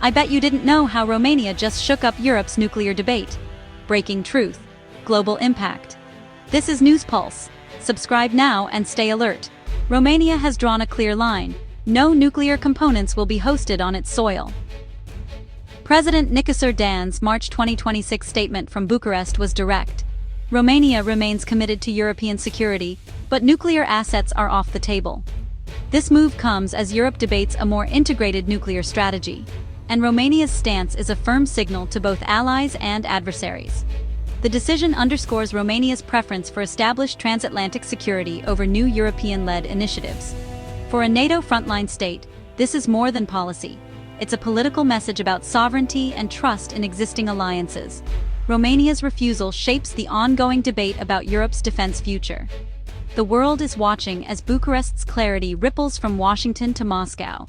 I bet you didn't know how Romania just shook up Europe's nuclear debate. Breaking truth. Global impact. This is News Pulse. Subscribe now and stay alert. Romania has drawn a clear line. No nuclear components will be hosted on its soil. President Nicolae Dan's March 2026 statement from Bucharest was direct. Romania remains committed to European security, but nuclear assets are off the table. This move comes as Europe debates a more integrated nuclear strategy, and Romania's stance is a firm signal to both allies and adversaries. The decision underscores Romania's preference for established transatlantic security over new European-led initiatives. For a NATO frontline state, this is more than policy. It's a political message about sovereignty and trust in existing alliances. Romania's refusal shapes the ongoing debate about Europe's defense future. The world is watching as Bucharest's clarity ripples from Washington to Moscow.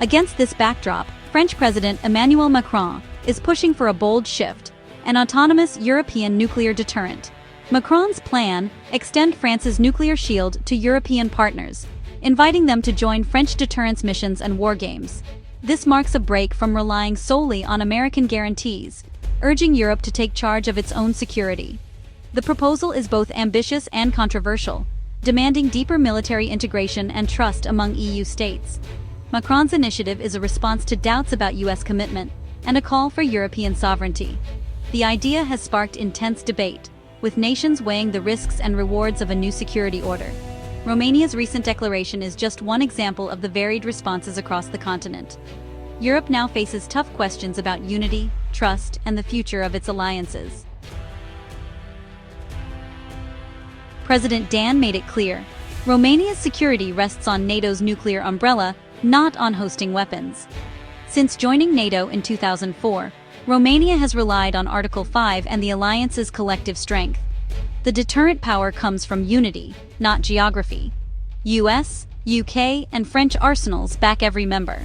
Against this backdrop, French President Emmanuel Macron is pushing for a bold shift, an autonomous European nuclear deterrent. Macron's plan extends France's nuclear shield to European partners, inviting them to join French deterrence missions and war games. This marks a break from relying solely on American guarantees, urging Europe to take charge of its own security. The proposal is both ambitious and controversial, demanding deeper military integration and trust among EU states. Macron's initiative is a response to doubts about US commitment and a call for European sovereignty. The idea has sparked intense debate, with nations weighing the risks and rewards of a new security order. Romania's recent declaration is just one example of the varied responses across the continent. Europe now faces tough questions about unity, trust, and the future of its alliances. President Dan made it clear, Romania's security rests on NATO's nuclear umbrella, not on hosting weapons. Since joining NATO in 2004, Romania has relied on Article 5 and the alliance's collective strength. The deterrent power comes from unity, not geography. US, UK, and French arsenals back every member.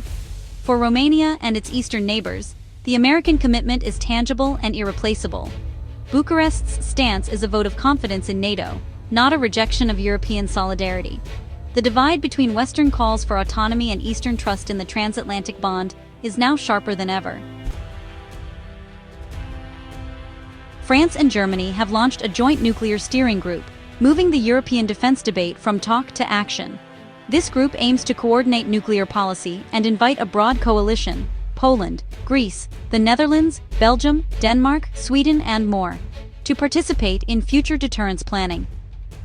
For Romania and its eastern neighbors, the American commitment is tangible and irreplaceable. Bucharest's stance is a vote of confidence in NATO, not a rejection of European solidarity. The divide between Western calls for autonomy and Eastern trust in the transatlantic bond is now sharper than ever. France and Germany have launched a joint nuclear steering group, moving the European defense debate from talk to action. This group aims to coordinate nuclear policy and invite a broad coalition, Poland, Greece, the Netherlands, Belgium, Denmark, Sweden, and more, to participate in future deterrence planning.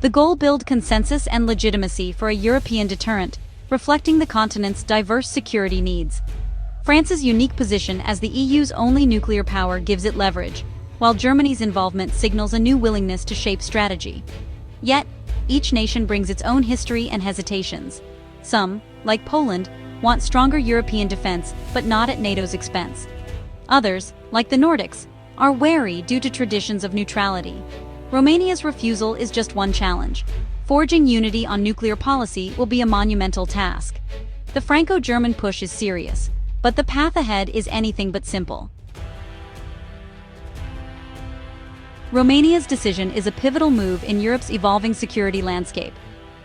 The goal: build consensus and legitimacy for a European deterrent, reflecting the continent's diverse security needs. France's unique position as the EU's only nuclear power gives it leverage, while Germany's involvement signals a new willingness to shape strategy. Yet, each nation brings its own history and hesitations. Some, like Poland, want stronger European defense, but not at NATO's expense. Others, like the Nordics, are wary due to traditions of neutrality. Romania's refusal is just one challenge. Forging unity on nuclear policy will be a monumental task. The Franco-German push is serious, but the path ahead is anything but simple. Romania's decision is a pivotal move in Europe's evolving security landscape.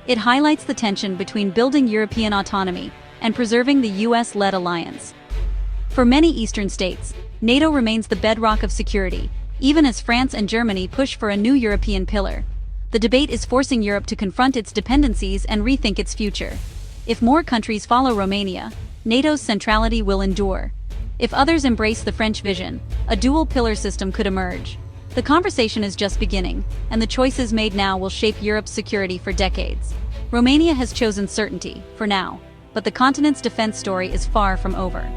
It highlights the tension between building European autonomy and preserving the US-led alliance. For many Eastern states, NATO remains the bedrock of security, even as France and Germany push for a new European pillar. The debate is forcing Europe to confront its dependencies and rethink its future. If more countries follow Romania, NATO's centrality will endure. If others embrace the French vision, a dual-pillar system could emerge. The conversation is just beginning, and the choices made now will shape Europe's security for decades. Romania has chosen certainty, for now, but the continent's defense story is far from over.